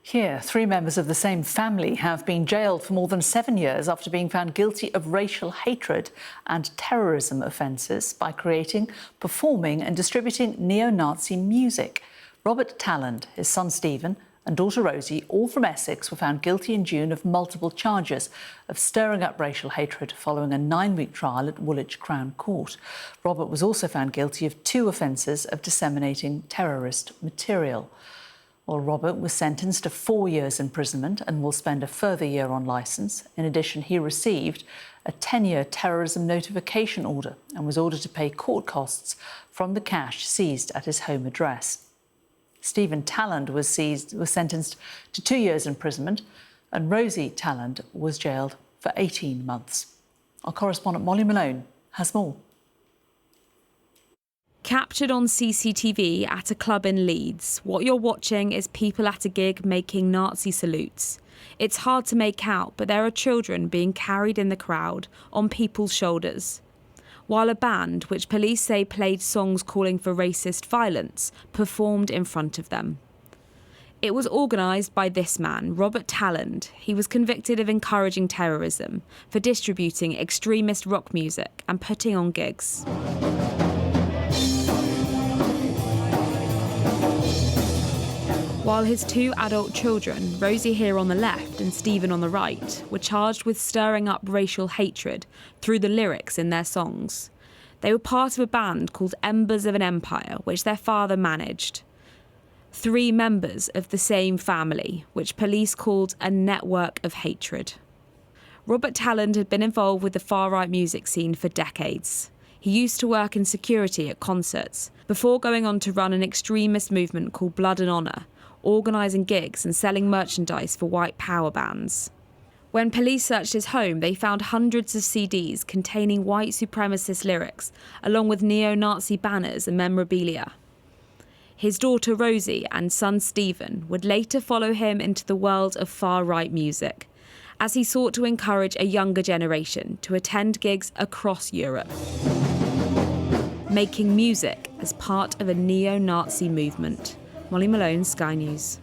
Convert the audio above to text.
Here, 3 members of the same family have been jailed for more than 7 years after being found guilty of racial hatred and terrorism offences by creating, performing and distributing neo-Nazi music. Robert Talland, his son Stephen and daughter Rosie, all from Essex, were found guilty in June of multiple charges of stirring up racial hatred following a 9-week trial at Woolwich Crown Court. Robert was also found guilty of 2 offences of disseminating terrorist material. Well, Robert was sentenced to 4 years imprisonment and will spend a further year on licence. In addition, he received a 10-year terrorism notification order and was ordered to pay court costs from the cash seized at his home address. Stephen Talland was sentenced to 2 years imprisonment, and Rosie Talland was jailed for 18 months. Our correspondent Molly Malone has more. Captured on CCTV at a club in Leeds, what you're watching is people at a gig making Nazi salutes. It's hard to make out, but there are children being carried in the crowd on people's shoulders, while a band, which police say played songs calling for racist violence, performed in front of them. It was organised by this man, Robert Talland. He was convicted of encouraging terrorism for distributing extremist rock music and putting on gigs. While his 2 adult children, Rosie here on the left and Stephen on the right, were charged with stirring up racial hatred through the lyrics in their songs. They were part of a band called Embers of an Empire, which their father managed. 3 members of the same family, which police called a network of hatred. Robert Talland had been involved with the far-right music scene for decades. He used to work in security at concerts, before going on to run an extremist movement called Blood and Honour, organising gigs and selling merchandise for white power bands. When police searched his home, they found hundreds of CDs containing white supremacist lyrics, along with neo-Nazi banners and memorabilia. His daughter Rosie and son Stephen would later follow him into the world of far-right music, as he sought to encourage a younger generation to attend gigs across Europe, making music as part of a neo-Nazi movement. Molly Malone, Sky News.